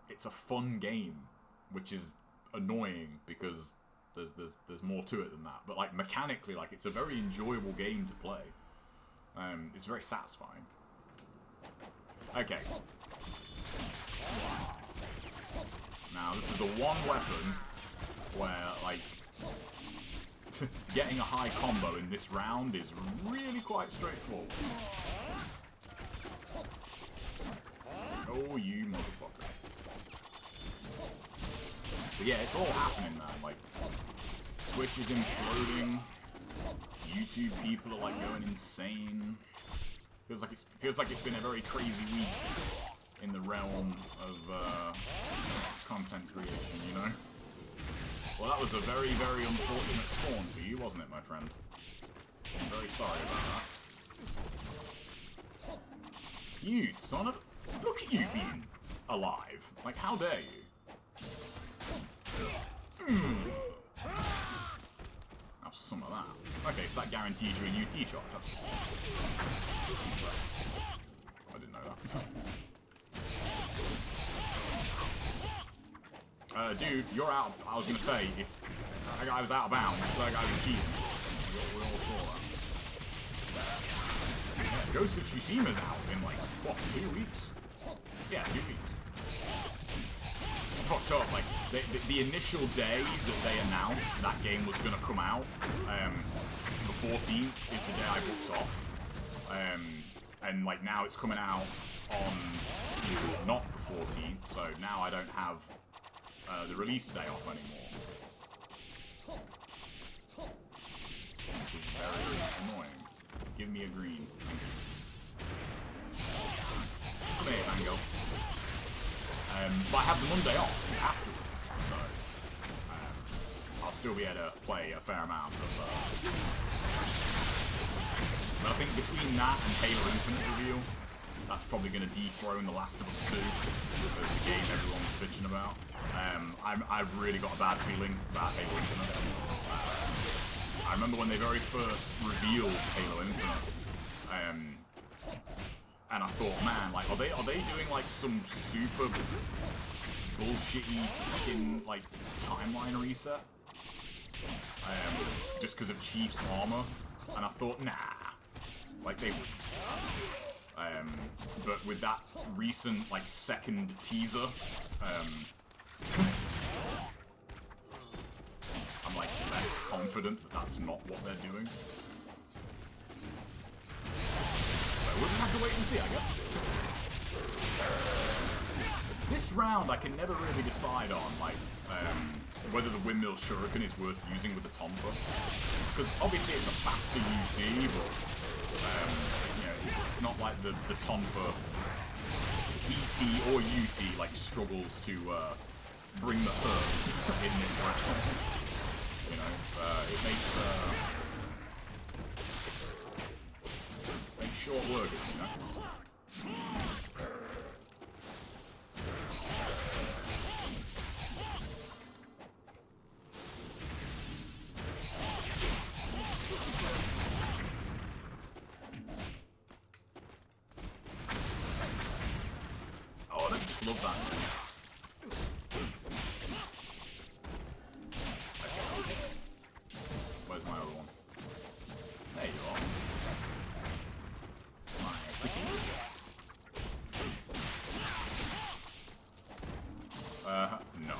it's a fun game, which is annoying because there's more to it than that. But, like, mechanically, like, it's a very enjoyable game to play. It's very satisfying. Okay. Now, this is the one weapon where, like, getting a high combo in this round is really quite straightforward. Oh, you motherfucker. But yeah, it's all happening, man. Like, Twitch is imploding. YouTube people are, like, going insane. Feels like it's been a very crazy week in the realm of content creation, you know? Well, that was a very, very unfortunate spawn for you, wasn't it, my friend? I'm very sorry about that. You son of... Look at you being alive. Like, how dare you? Have some of that. Okay, so that guarantees you a UT shot. I didn't know that. Dude, you're out. I was gonna say, if that guy was out of bounds, that guy was cheating. We all saw that. Yeah, Ghost of Tsushima's out in like, what, 2 weeks? Yeah, 2 weeks. Fucked up. Like, the initial day that they announced that game was gonna come out, the 14th is the day I booked off. And like now it's coming out on not the 14th, so now I don't have the release day off anymore. Which is very annoying. Give me a green. Come here, Mango. But I have the Monday off afterwards, so I'll still be able to play a fair amount of. But I think between that and Halo Infinite reveal, that's probably going to dethrone The Last of Us 2 as the game everyone's bitching about. I've really got a bad feeling about Halo Infinite. I remember when they very first revealed Halo Infinite. And I thought, man, like, are they doing like some super bullshitty fucking like timeline reset? Just because of Chief's armor, and I thought, nah, like they would. But with that recent like second teaser, I'm like less confident that that's not what they're doing. We'll just have to wait and see, I guess. This round, I can never really decide on, like, whether the Windmill Shuriken is worth using with the Tonfa. Because obviously it's a faster UT, but, you know, it's not like the Tonfa ET or UT, like, struggles to bring the hurt in this round. You know, it makes short work, you know? Oh, I just love that. Where's my other one? There you are. No.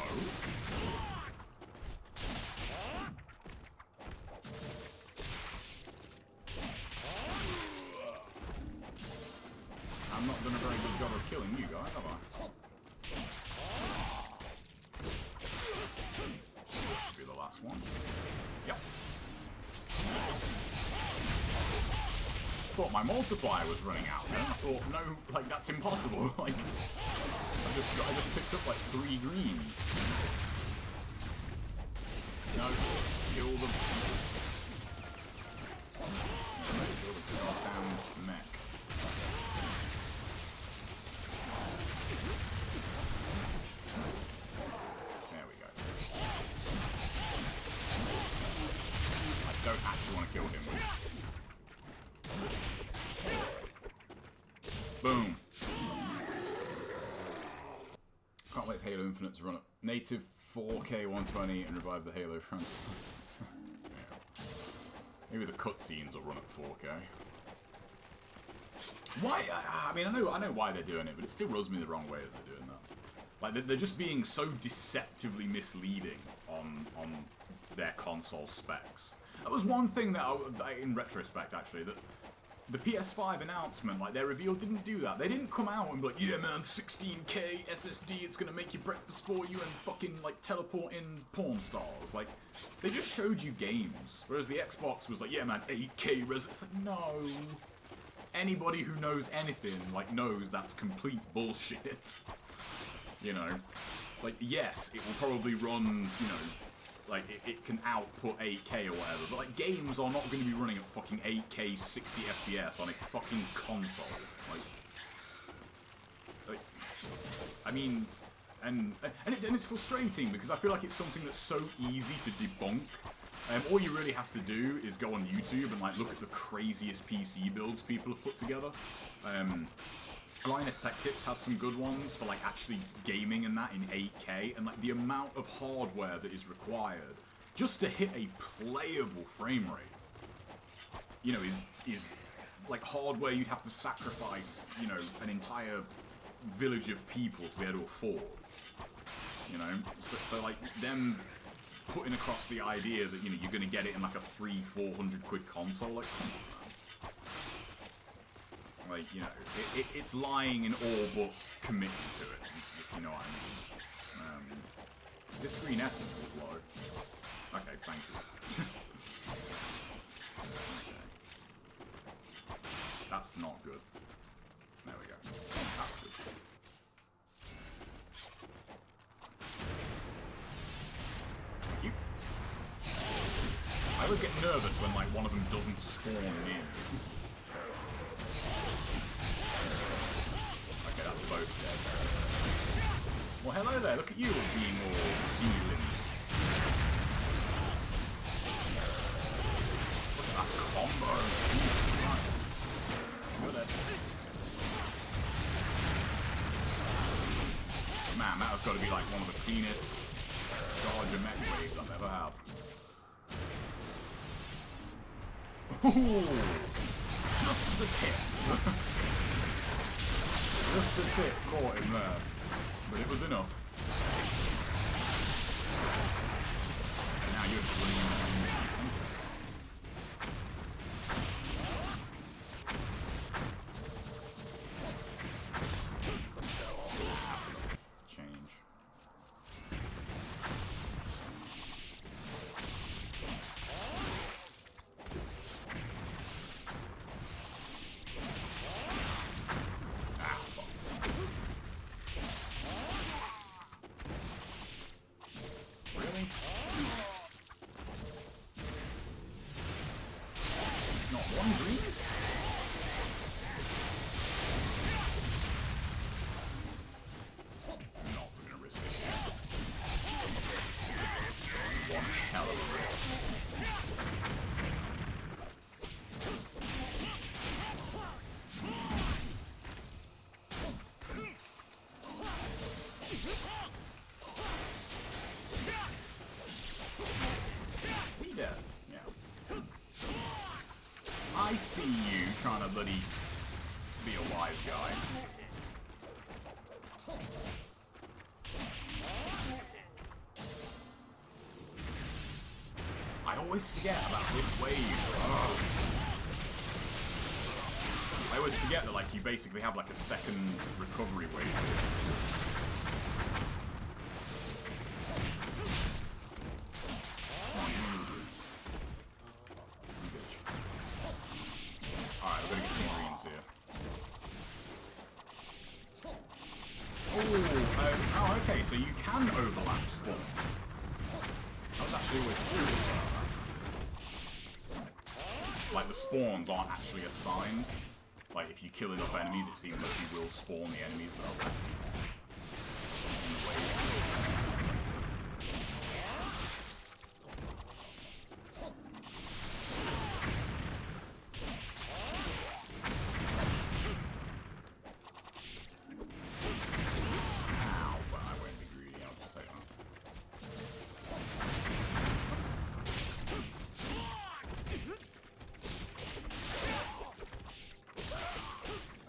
I'm not done a very good job of killing you guys, have I? This should be the last one. Yep. Thought my multiplier was running out then. I thought, no, like, that's impossible. Like, I just picked up like 3 greens. No, kill them. Kill the goddamn mech. There we go. I don't actually want to kill him. Boom. Can't wait for Halo Infinite to run at native 4K 120 and revive the Halo franchise. Yeah. Maybe the cutscenes will run at 4K. Why? I mean, I know why they're doing it, but it still rubs me the wrong way that they're doing that. Like, they're just being so deceptively misleading on their console specs. That was one thing that, in retrospect, actually, that the PS5 announcement, like, their reveal didn't do that. They didn't come out and be like, yeah, man, 16K SSD, it's gonna make your breakfast for you and fucking, like, teleport in porn stars. Like, they just showed you games. Whereas the Xbox was like, yeah, man, 8K res. It's like, no. Anybody who knows anything, like, knows that's complete bullshit. You know? Like, yes, it will probably run, you know, like, it can output 8K or whatever, but, like, games are not going to be running at fucking 8K 60 FPS on a fucking console. Like I mean, and it's frustrating because I feel like it's something that's so easy to debunk. All you really have to do is go on YouTube and, like, look at the craziest PC builds people have put together. Linus Tech Tips has some good ones for, like, actually gaming and that in 8K, and, like, the amount of hardware that is required just to hit a playable frame rate, you know, is like hardware you'd have to sacrifice, you know, an entire village of people to be able to afford, you know? So like, them putting across the idea that, you know, you're gonna get it in, like, a 300-400 quid console, like, come on, man. Like, you know, it's lying in all but committing to it, if you know what I mean. This green essence is low. Okay, thank you. That's not good. There we go. That's good. Thank you. I always get nervous when, like, one of them doesn't spawn in. Okay, that's both dead. Well, hello there. Look at you being all healing. Look at that combo. You're dead. Man, that has got to be like one of the cleanest Charger mech waves I've ever had. Ooh, just the tip. Just the tip caught him there. But it was enough. And now you're just running into change. I see you trying to bloody be a wise guy. I always forget about this wave. Oh. I always forget that, like, you basically have like a second recovery wave. Okay, so you can overlap spawns. I was actually always curious about that. Like, the spawns aren't actually assigned. Like, if you kill enough enemies, it seems like you will spawn the enemies that are left in the wave.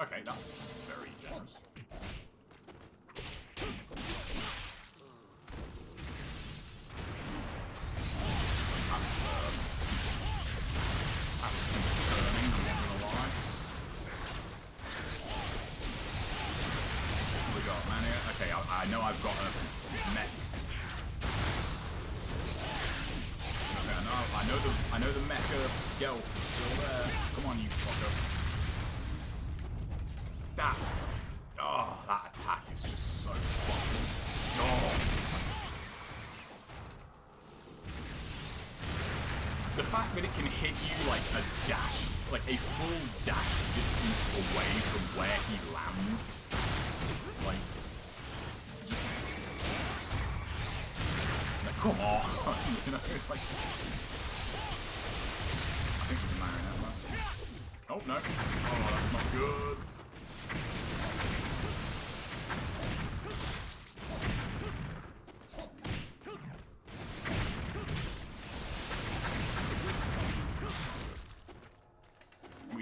Okay, that's very generous. That was concerning, I'm not gonna lie. What have we got, man? Here? Okay, I know I've got a mech. Okay, I know the mecha Gelf is still there. Come on, you fucker. That attack is just so fucking dumb. The fact that it can hit you like a dash, like a full dash distance away from where he lands, like, just, like, come on, you know, like, I think there's a marionette left. Oh no, oh that's not good.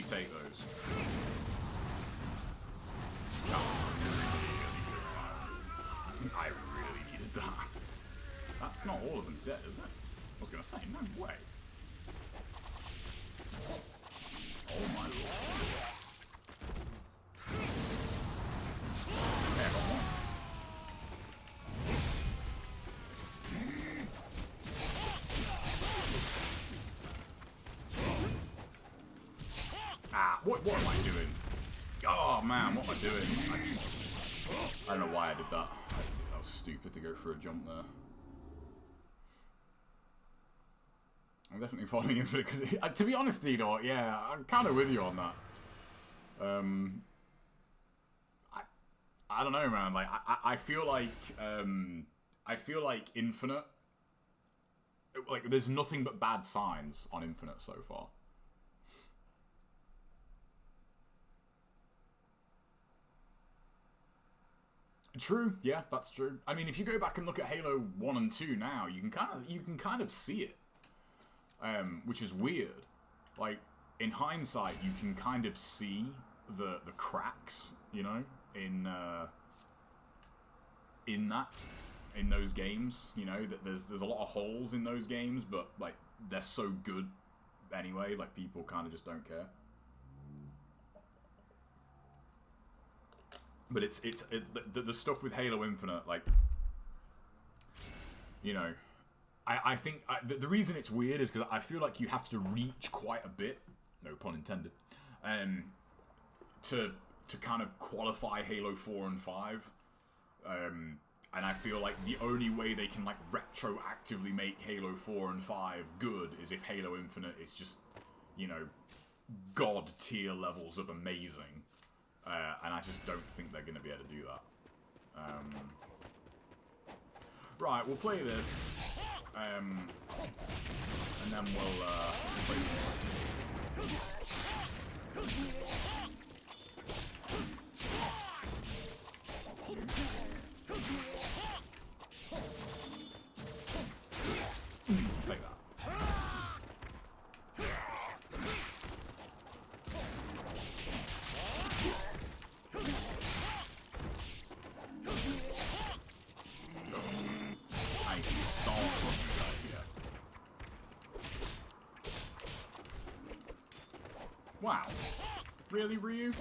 Take those. Oh, I really needed that. That's not all of them dead, is it? I was gonna say, no way. Oh my lord. Okay, I got one. man, what am I doing? I don't know why I did that. That was stupid to go for a jump there. I'm definitely following Infinite because, to be honest, Dino, yeah, I'm kind of with you on that. I don't know, man. Like, I feel like Infinite. Like, there's nothing but bad signs on Infinite so far. True, yeah, that's true. I mean, if you go back and look at Halo 1 and 2 now, you can kind of see it. Which is weird. Like, in hindsight, you can kind of see the cracks, you know, in those games, you know, that there's a lot of holes in those games, but like they're so good anyway, like people kind of just don't care. But the stuff with Halo Infinite, like, you know, I think the reason it's weird is because I feel like you have to reach quite a bit, no pun intended, to kind of qualify Halo 4 and 5. And I feel like the only way they can, like, retroactively make Halo 4 and 5 good is if Halo Infinite is just, you know, god tier levels of amazing. And I just don't think they're going to be able to do that. Right, we'll play this. And then we'll play some more. Take that. I stalled from you guys, yeah. Wow. Really, Ryu?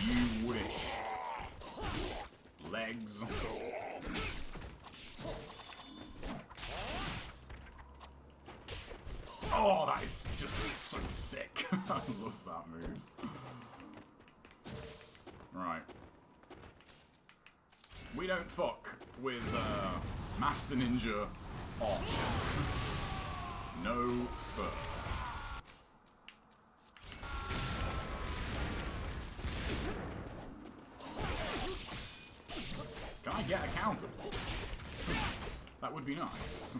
You wish. Legs. Oh, that is just so sick. I love that move. Right. We don't fuck with Master Ninja archers. No, sir. Can I get a counter? That would be nice.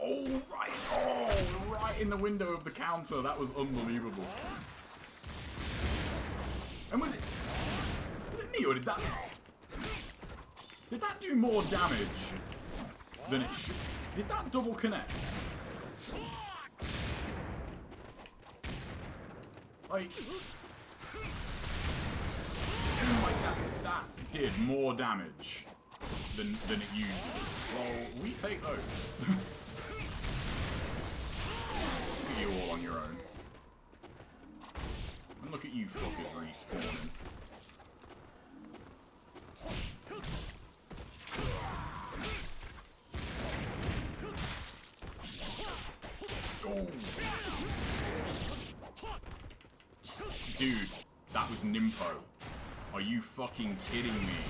Oh, right. Oh, right in the window of the counter. That was unbelievable. And was it me or did that do more damage than it should? Did that double connect? Like, it seemed like that did more damage than it used to. Well, we take those. Look at you all on your own. And look at you fuckers respawning. Oh. Dude, that was Nimpo. Are you fucking kidding me?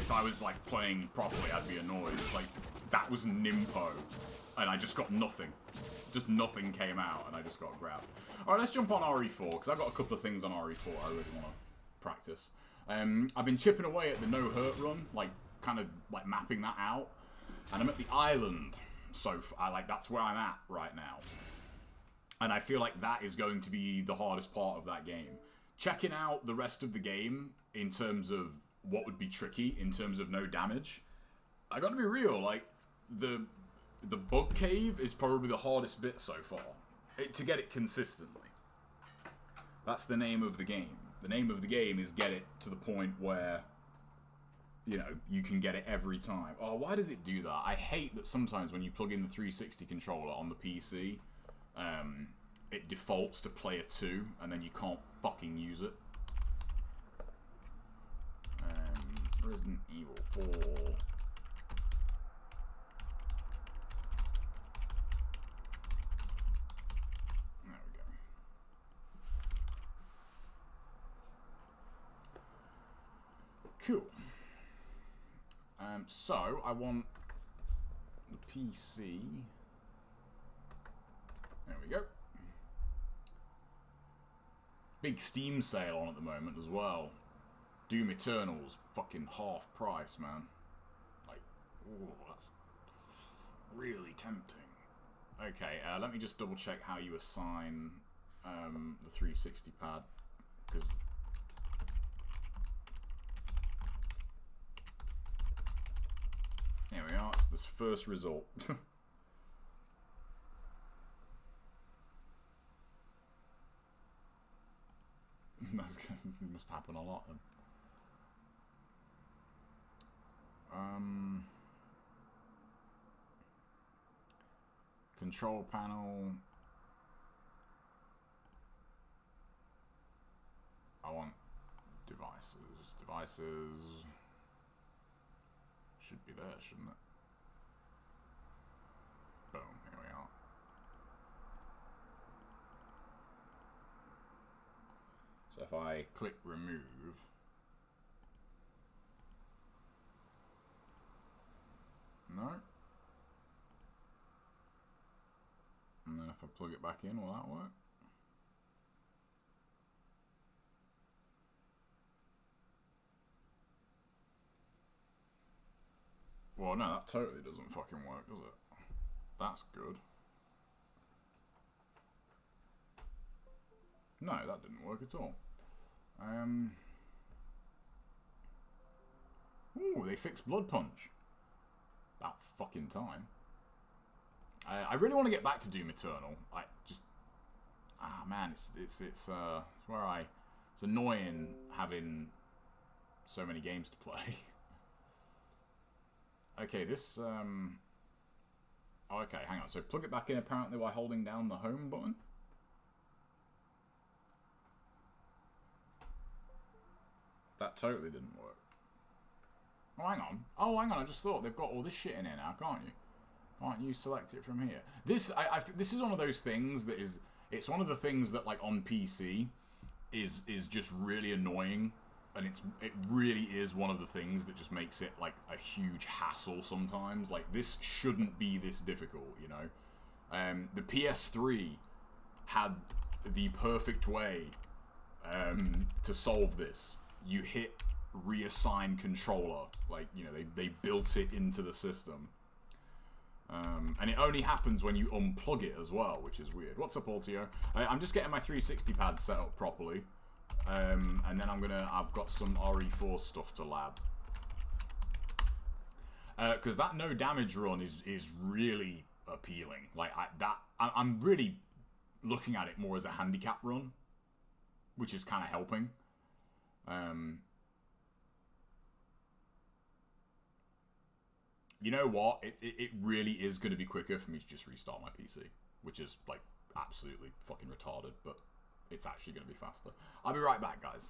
If I was, like, playing properly, I'd be annoyed. Like, that was Nimpo. And I just got nothing. Just nothing came out, and I just got grabbed. Alright, let's jump on RE4, because I've got a couple of things on RE4 I really want to practice. I've been chipping away at the no-hurt run, like, kind of, like, mapping that out. And I'm at the island, so that's where I'm at right now. And I feel like that is going to be the hardest part of that game. Checking out the rest of the game in terms of what would be tricky, in terms of no damage. I gotta be real, like, the bug cave is probably the hardest bit so far. To get it consistently. That's the name of the game. The name of the game is get it to the point where, you know, you can get it every time. Oh, why does it do that? I hate that sometimes when you plug in the 360 controller on the PC, it defaults to player 2, and then you can't fucking use it. Resident Evil 4. There we go. Cool. So I want the PC. There we go. Big Steam sale on at the moment as well. Doom Eternal's fucking half price, man. Like, ooh, that's really tempting. Okay, let me just double check how you assign the 360 pad, because here we are. It's this first result. That must happen a lot then. Control panel. I want devices. Devices should be there, shouldn't it? Boom, here we are. So if I click remove, no. And then if I plug it back in, will that work? Well, no, that totally doesn't fucking work, does it? That's good. No, that didn't work at all. Ooh, they fixed Blood Punch. About fucking time. I really want to get back to Doom Eternal. I just, man, it's where it's annoying having so many games to play. Okay, this oh, okay, hang on. So plug it back in apparently while holding down the home button. That totally didn't work. Oh, hang on. Oh, hang on. I just thought they've got all this shit in here now, can't you? Can't you select it from here? This, this is one of those things that is... It's one of the things that, like, on PC is just really annoying. And it really is one of the things that just makes it, like, a huge hassle sometimes. Like, this shouldn't be this difficult, you know? The PS3 had the perfect way to solve this. You hit reassign controller, like, you know, they built it into the system, and it only happens when you unplug it as well, which is weird. What's up, Altio? I'm just getting my 360 pad set up properly, and then I've got some RE4 stuff to lab, because that no damage run is really appealing. Like, I'm really looking at it more as a handicap run, which is kind of helping. You know what? It really is going to be quicker for me to just restart my PC, which is, like, absolutely fucking retarded, but it's actually going to be faster. I'll be right back, guys.